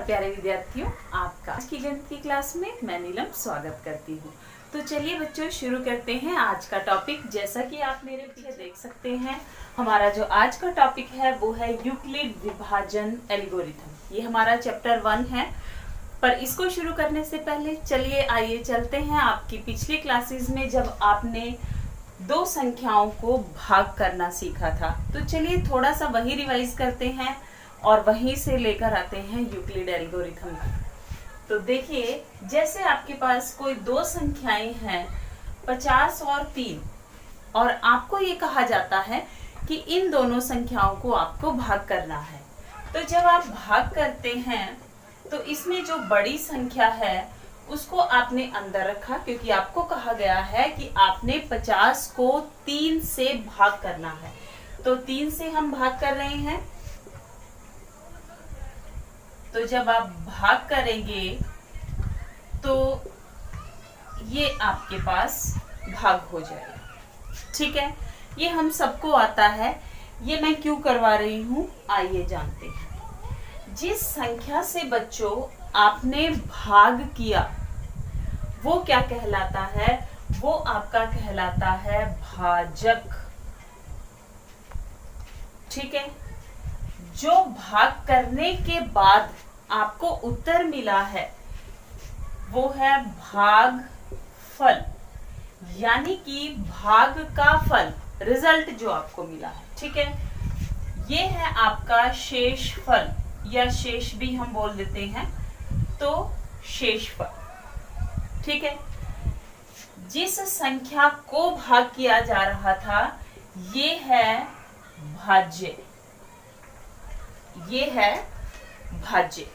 प्यारे विद्यार्थियों, आपका आज की गणित की क्लास में मैं नीलम स्वागत करती हूँ। तो चलिए बच्चों शुरू करते हैं आज का टॉपिक। जैसा कि आप मेरे पीछे देख सकते हैं, हमारा जो आज का टॉपिक है वो है यूक्लिड विभाजन एल्गोरिथम। ये हमारा चैप्टर 1 है। पर इसको शुरू करने से पहले चलिए आइए चलते हैं आपकी पिछली क्लासेस में जब आपने दो संख्याओं को भाग करना सीखा था। तो चलिए थोड़ा सा वही रिवाइज करते हैं और वहीं से लेकर आते हैं यूक्लिड एल्गोरिथम। तो देखिए, जैसे आपके पास कोई दो संख्याएं हैं 50 और 3, और आपको ये कहा जाता है कि इन दोनों संख्याओं को आपको भाग करना है। तो जब आप भाग करते हैं तो इसमें जो बड़ी संख्या है उसको आपने अंदर रखा, क्योंकि आपको कहा गया है कि आपने 50 को 3 से भाग करना है। तो 3 से हम भाग कर रहे हैं। तो जब आप भाग करेंगे तो ये आपके पास भाग हो जाएगा। ठीक है, ये हम सबको आता है। ये मैं क्यों करवा रही हूं, आइए जानते हैं। जिस संख्या से बच्चों आपने भाग किया वो क्या कहलाता है? वो आपका कहलाता है भाजक। ठीक है, जो भाग करने के बाद आपको उत्तर मिला है वो है भागफल, यानी कि भाग का फल, रिजल्ट जो आपको मिला है। ठीक है, ये है आपका शेषफल, या शेष भी हम बोल देते हैं, तो शेषफल। ठीक है, जिस संख्या को भाग किया जा रहा था ये है भाज्य, ये है भाज्य।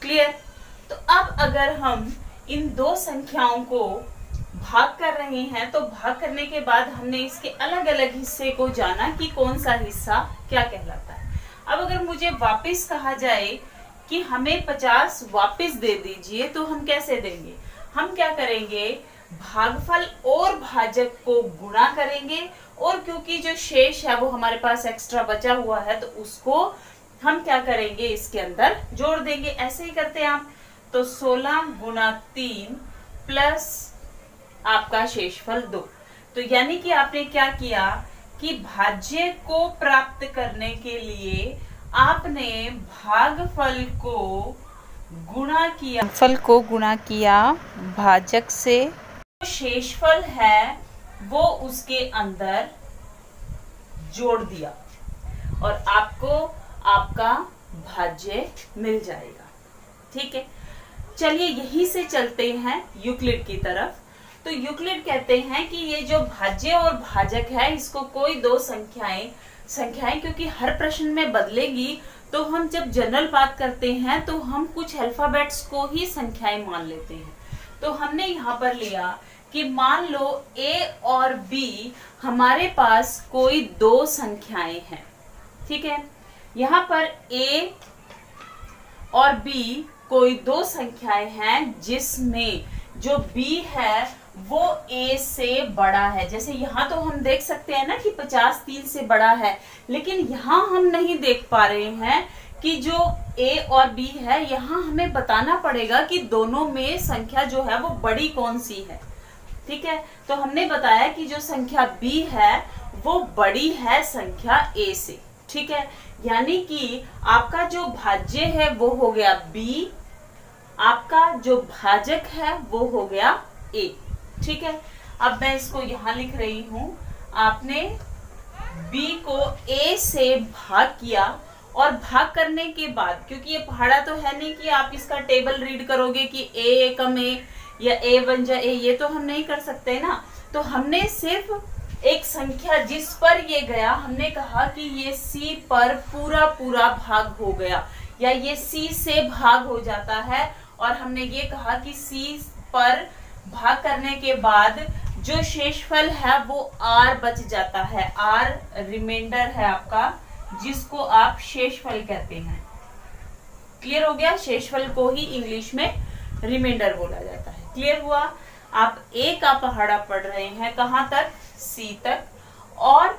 क्लियर? तो अब अगर हम इन दो संख्याओं को भाग कर रहे हैं तो भाग करने के बाद हमने इसके अलग अलग हिस्से को जाना कि कौन सा हिस्सा क्या कहलाता है। अब अगर मुझे वापस कहा जाए कि हमें 50 वापस दे दीजिए तो हम कैसे देंगे? हम क्या करेंगे, भागफल और भाजक को गुणा करेंगे, और क्योंकि जो शेष है वो हमारे पास एक्स्ट्रा बचा हुआ है तो उसको हम क्या करेंगे, इसके अंदर जोड़ देंगे। ऐसे ही करते हैं आप। तो 16 गुणा 3 प्लस आपका शेषफल 2। तो यानी कि आपने क्या किया कि भाज्य को प्राप्त करने के लिए आपने भागफल को गुणा किया, फल को गुणा किया भाजक से। शेषफल है वो उसके अंदर जोड़ दिया और आपको आपका भाज्य मिल जाएगा। ठीक है, चलिए यहीं से चलते हैं यूक्लिड की तरफ। तो यूक्लिड कहते हैं कि ये जो भाज्य और भाजक है इसको कोई दो संख्याएं क्योंकि हर प्रश्न में बदलेगी, तो हम जब जनरल बात करते हैं तो हम कुछ अल्फाबेट्स को ही संख्याएं मान लेते हैं। तो हमने यहाँ पर लिया कि मान लो A और B हमारे पास कोई दो संख्याएं हैं। ठीक है, यहाँ पर A और B कोई दो संख्याएं हैं जिसमें जो B है वो A से बड़ा है। जैसे यहाँ तो हम देख सकते हैं ना कि 50 3 से बड़ा है, लेकिन यहाँ हम नहीं देख पा रहे हैं कि जो A और B है, यहाँ हमें बताना पड़ेगा कि दोनों में संख्या जो है वो बड़ी कौन सी है। ठीक है, तो हमने बताया कि जो संख्या B है वो बड़ी है संख्या A से। ठीक है, यानी कि आपका जो भाज्य है वो हो गया B, आपका जो भाजक है वो हो गया A। ठीक है, अब मैं इसको यहाँ लिख रही हूं। आपने B को A से भाग किया, और भाग करने के बाद, क्योंकि ये पहाड़ा तो है नहीं कि आप इसका टेबल रीड करोगे कि A कम A या A बन जाए A, ये तो हम नहीं कर सकते ना। तो हमने सिर्फ एक संख्या जिस पर ये गया, हमने कहा कि ये C पर पूरा पूरा भाग हो गया, या ये C से भाग हो जाता है, और हमने ये कहा कि C पर भाग करने के बाद जो शेषफल है वो R बच जाता है। R रिमाइंडर है आपका, जिसको आप शेषफल कहते हैं। क्लियर हो गया? शेषफल को ही इंग्लिश में रिमाइंडर बोला जाता है। क्लियर हुआ? आप A का पहाड़ा पढ़ रहे हैं कहां तक? C तक। और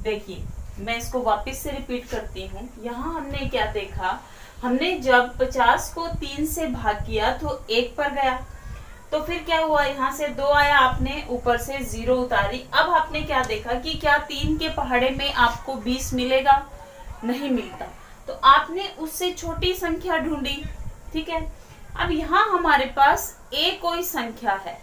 देखिए, मैं इसको वापस से रिपीट करती हूँ। यहाँ हमने क्या देखा, हमने जब 50 को 3 से भाग किया तो 1 पर गया, तो फिर क्या हुआ, यहाँ से 2 आया, आपने ऊपर से 0 उतारी। अब आपने क्या देखा कि क्या 3 के पहाड़े में आपको 20 मिलेगा, नहीं मिलता, तो आपने उससे छोटी संख्या ढूंढी। ठीक है, अब यहाँ हमारे पास a कोई संख्या है,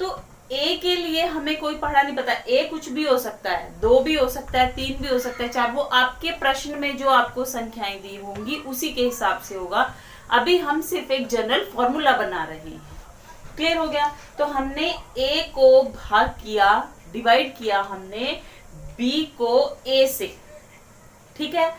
तो a के लिए हमें कोई पहाड़ा नहीं पता। a कुछ भी हो सकता है, 2 भी हो सकता है, 3 भी हो सकता है, 4, वो आपके प्रश्न में जो आपको संख्याएं दी होंगी उसी के हिसाब से होगा। अभी हम सिर्फ एक जनरल फॉर्मूला बना रहे हैं। क्लियर हो गया? तो हमने a को भाग किया, डिवाइड किया हमने b को a से। ठीक है,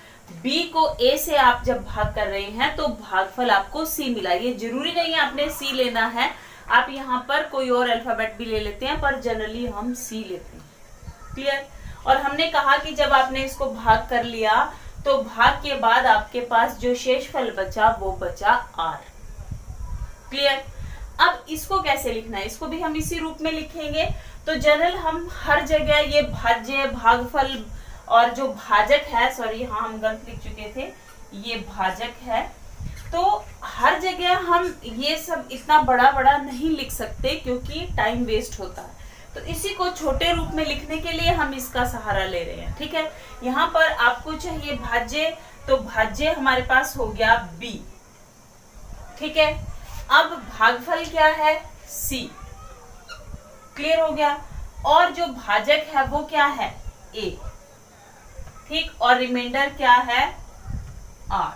b को a से आप जब भाग कर रहे हैं तो भागफल आपको c मिला। ये जरूरी नहीं है आपने c लेना है, आप यहाँ पर कोई और अल्फाबेट भी ले लेते हैं, पर जनरली हम c लेते हैं। क्लियर? और हमने कहा कि जब आपने इसको भाग कर लिया तो भाग के बाद आपके पास जो शेषफल बचा वो बचा r। क्लियर? अब इसको कैसे लिखना है, इसको भी हम इसी रूप में लिखेंगे। तो जनरल हम हर जगह ये भाज्य, भागफल और जो भाजक है, सॉरी यहाँ हम गलत लिख चुके थे, ये भाजक है, तो हर जगह हम ये सब इतना बड़ा बड़ा नहीं लिख सकते क्योंकि टाइम वेस्ट होता है। तो इसी को छोटे रूप में लिखने के लिए हम इसका सहारा ले रहे हैं। ठीक है, यहाँ पर आपको चाहिए भाज्य, तो भाज्य हमारे पास हो गया b। ठीक है, अब भागफल क्या है, c। क्लियर हो गया? और जो भाजक है वो क्या है, a। ठीक, और रिमाइंडर क्या है, r।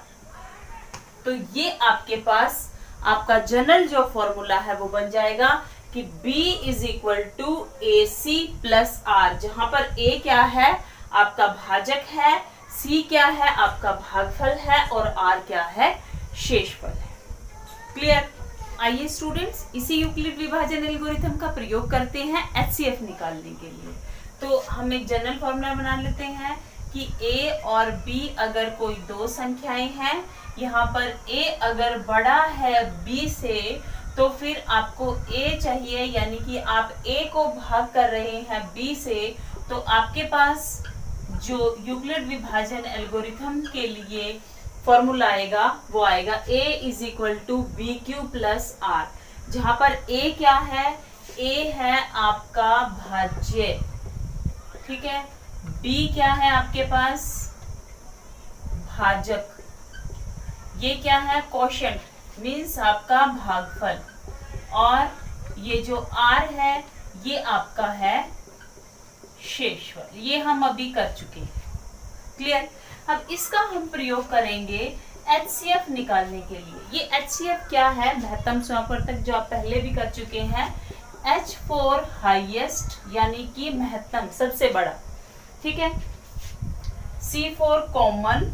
तो ये आपके पास आपका जनरल जो फॉर्मूला है वो बन जाएगा कि b is equal to AC plus r, जहां पर a क्या है आपका भाजक है, c क्या है आपका भागफल है, और r क्या है शेषफल है। क्लियर? आइए स्टूडेंट्स, इसी यूक्लिड विभाजन एल्गोरिथम का प्रयोग करते हैं HCF निकालने के लिए। तो हम एक जनरल फॉर्मूला बना लेते हैं कि a और b अगर कोई दो संख्याएं हैं, यहाँ पर a अगर बड़ा है b से, तो फिर आपको a चाहिए, यानी कि आप a को भाग कर रहे हैं b से, तो आपके पास जो यूक्लिड विभाजन एल्गोरिथम के लिए फॉर्मूला आएगा वो आएगा a is equal to b q plus r, जहां पर a क्या है, a है आपका भाज्य। ठीक है, b क्या है आपके पास भाजक, ये क्या है क्वोशंट, मीन्स आपका भागफल, और ये जो r है ये आपका है शेषफल। ये हम अभी कर चुके हैं। क्लियर? अब इसका हम प्रयोग करेंगे HCF निकालने के लिए। ये HCF क्या है, महत्तम समापवर्तक, जो आप पहले भी कर चुके हैं। H फॉर हाईएस्ट, यानी कि महत्तम, सबसे बड़ा। ठीक है, C फॉर कॉमन,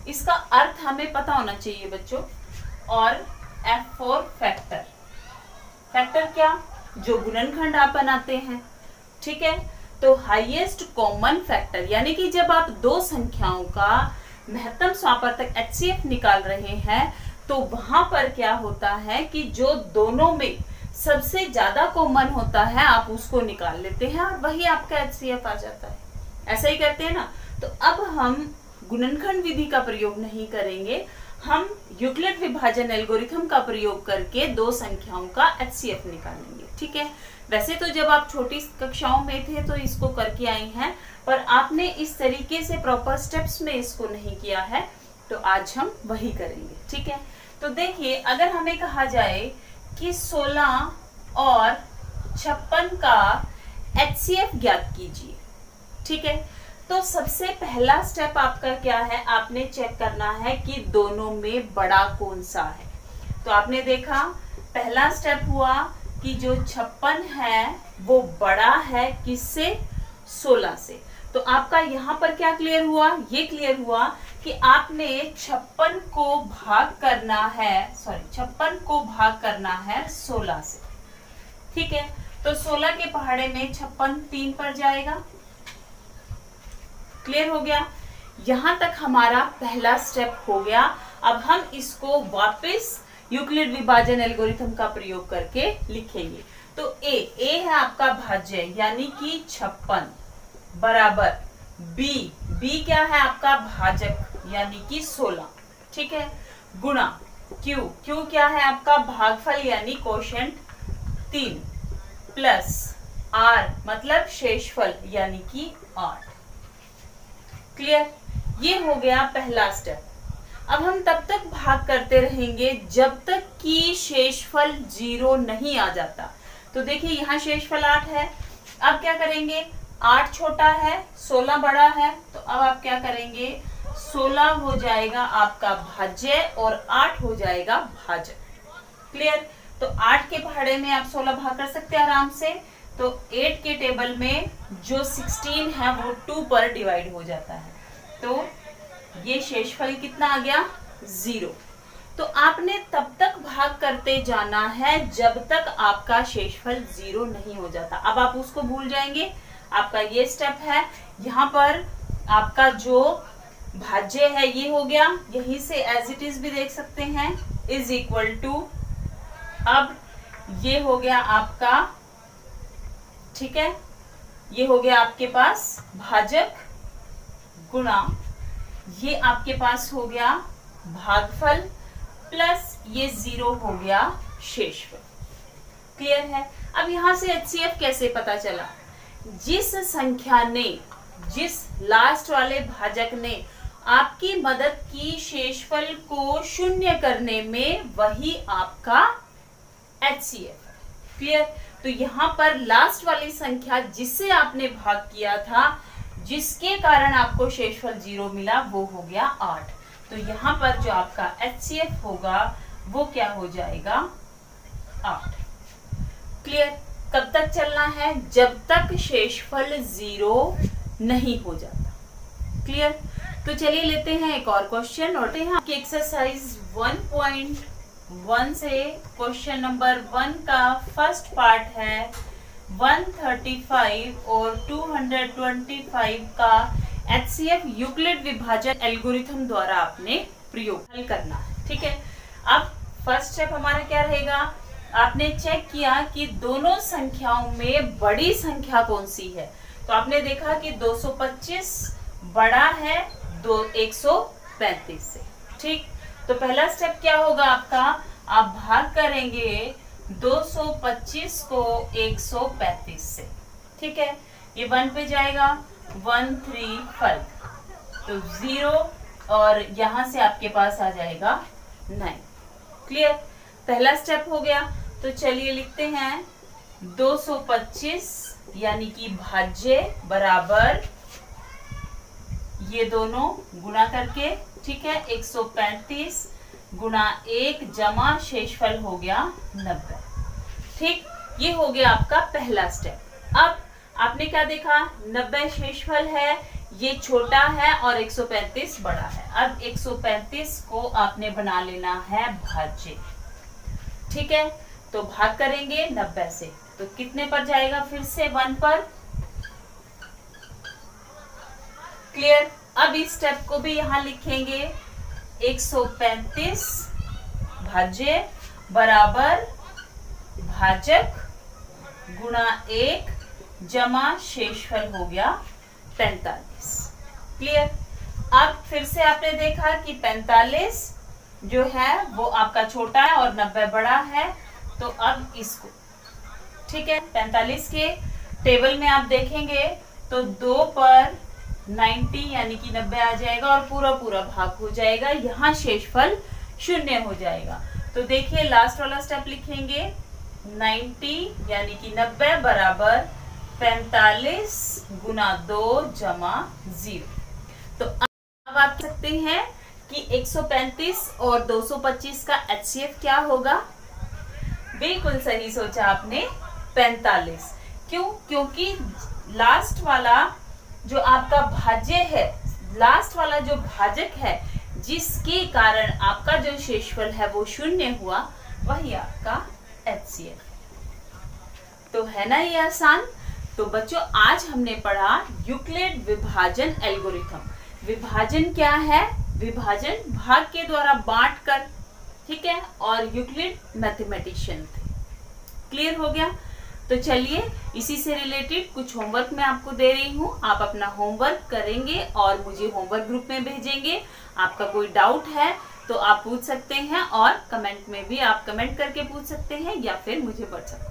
इसका अर्थ हमें पता होना चाहिए बच्चों, और F फॉर फैक्टर। फैक्टर क्या, जो गुणनखंड आप बनाते हैं। ठीक है, तो हाईएस्ट कॉमन फैक्टर, यानी कि जब आप दो संख्याओं का महत्तम समापवर्तक HCF निकाल रहे हैं तो वहां पर क्या होता है कि जो दोनों में सबसे ज्यादा कॉमन होता है आप उसको निकाल लेते हैं और वही आपका HCF आ जाता है। ऐसा ही करते हैं ना। तो अब हम गुणनखंड विधि का प्रयोग नहीं करेंगे, हम यूक्लिड विभाजन एल्गोरिथम का प्रयोग करके दो संख्याओं का HCF निकालेंगे। ठीक है, वैसे तो जब आप छोटी कक्षाओं में थे तो इसको करके आई हैं, पर आपने इस तरीके से प्रॉपर स्टेप्स में इसको नहीं किया है, तो आज हम वही करेंगे। ठीक है, तो देखिए, अगर हमें कहा जाए कि 16 और 56 का HCF ज्ञात कीजिए। ठीक है, तो सबसे पहला स्टेप आपका क्या है, आपने चेक करना है कि दोनों में बड़ा कौन सा है। तो आपने देखा पहला स्टेप हुआ कि जो 56 है वो बड़ा है किससे, 16 से। तो आपका यहाँ पर क्या क्लियर हुआ, ये क्लियर हुआ कि आपने 56 को भाग करना है, 16 से। ठीक है, तो 16 के पहाड़े में 56 3 पर जाएगा। क्लियर हो गया? यहां तक हमारा पहला स्टेप हो गया। अब हम इसको वापस यूक्लिड विभाजन एल्गोरिथम का प्रयोग करके लिखेंगे। तो a है आपका भाज्य, यानी कि 56 बराबर b क्या है आपका भाजक, यानी कि 16। ठीक है, गुणा क्यू, क्यू क्या है आपका भागफल यानी कोशेंट 3, प्लस आर मतलब शेषफल यानी कि 8। क्लियर, ये हो गया पहला स्टेप। अब हम तब तक भाग करते रहेंगे जब तक कि शेषफल 0 नहीं आ जाता। तो देखिए यहाँ शेषफल 8 है, अब क्या करेंगे, 8 छोटा है 16 बड़ा है, तो अब आप क्या करेंगे, 16 हो जाएगा आपका भाज्य और 8 हो जाएगा भाजक। क्लियर, तो 8 के पहाड़े में आप 16 भाग कर सकते हैं आराम से। तो 8 के टेबल में जो 16 है वो 2 पर डिवाइड हो जाता है, तो ये शेषफल कितना आ गया, 0। तो आपने तब तक भाग करते जाना है जब तक आपका शेषफल 0 नहीं हो जाता। अब आप उसको भूल जाएंगे, आपका ये स्टेप है। यहाँ पर आपका जो भाज्य है ये हो गया, यहीं से एज इट इज भी देख सकते हैं, इज इक्वल टू, अब ये हो गया आपका, ठीक है, ये हो गया आपके पास भाजक गुणा ये आपके पास हो गया भागफल प्लस ये 0 हो गया शेषफल। क्लियर है। अब यहां से HCF कैसे पता चला, जिस संख्या ने, जिस लास्ट वाले भाजक ने आपकी मदद की शेषफल को शून्य करने में, वही आपका HCF। क्लियर, तो यहाँ पर लास्ट वाली संख्या जिससे आपने भाग किया था, जिसके कारण आपको शेषफल 0 मिला, वो हो गया 8। तो यहाँ पर जो आपका HCF होगा वो क्या हो जाएगा, 8। क्लियर, कब तक चलना है, जब तक शेषफल 0 नहीं हो जाता। क्लियर, तो चलिए लेते हैं एक और क्वेश्चन। और यहाँ की एक्सरसाइज 1.1 से क्वेश्चन नंबर 1 का फर्स्ट पार्ट है 135 और 225 का HCF यूक्लिड विभाजन एल्गोरिथम द्वारा आपने प्रयोग हल करना है। ठीक है, अब फर्स्ट स्टेप हमारा क्या रहेगा, आपने चेक किया कि दोनों संख्याओं में बड़ी संख्या कौन सी है। तो आपने देखा कि 225 बड़ा है 135 से। ठीक, तो पहला स्टेप क्या होगा आपका, आप भाग करेंगे 225 को 135 से। ठीक है, ये 1 पे जाएगा, 1 3 5, तो 0 और यहां से आपके पास आ जाएगा 9। क्लियर, पहला स्टेप हो गया। तो चलिए लिखते हैं 225 यानी कि भाज्य बराबर ये दोनों गुणा करके, ठीक है, 135 गुणा 1 जमा शेषफल हो गया 90। ठीक, ये हो गया आपका पहला स्टेप। अब आपने क्या देखा, 90 शेषफल है, ये छोटा है और 135 बड़ा है। अब 135 को आपने बना लेना है भाज्य। ठीक है, तो भाग करेंगे 90 से, तो कितने पर जाएगा, फिर से 1 पर। क्लियर, अब इस स्टेप को भी यहां लिखेंगे 135 भाज्य बराबर भाजक गुणा 1 जमा शेषफल हो गया 45। क्लियर, अब फिर से आपने देखा कि 45 जो है वो आपका छोटा है और 90 बड़ा है, तो अब इसको, ठीक है, 45 के टेबल में आप देखेंगे तो 2 पर 90 यानी कि 90 आ जाएगा और पूरा पूरा भाग हो जाएगा, यहाँ शेषफल 0 हो जाएगा। तो देखिए लास्ट वाला स्टेप लिखेंगे 90 यानी कि 90 बराबर 45 गुना 2 जमा 0। तो अब आप कह सकते हैं कि 135 और 225 का HCF क्या होगा, बिल्कुल सही सोचा आपने, 45। क्यों, क्योंकि लास्ट वाला जो आपका भाज्य है, लास्ट वाला जो भाजक है, जिसके कारण आपका जो शेषफल है वो 0 हुआ, वही आपका HCF। तो है ना ये आसान। तो बच्चों आज हमने पढ़ा यूक्लिड विभाजन एल्गोरिथम। विभाजन क्या है, विभाजन भाग के द्वारा बांट कर, ठीक है, और यूक्लिड मैथमेटिशियन थे। क्लियर हो गया। तो चलिए इसी से रिलेटेड कुछ होमवर्क मैं आपको दे रही हूँ, आप अपना होमवर्क करेंगे और मुझे होमवर्क ग्रुप में भेजेंगे। आपका कोई डाउट है तो आप पूछ सकते हैं, और कमेंट में भी आप कमेंट करके पूछ सकते हैं या फिर मुझे व्हाट्सएप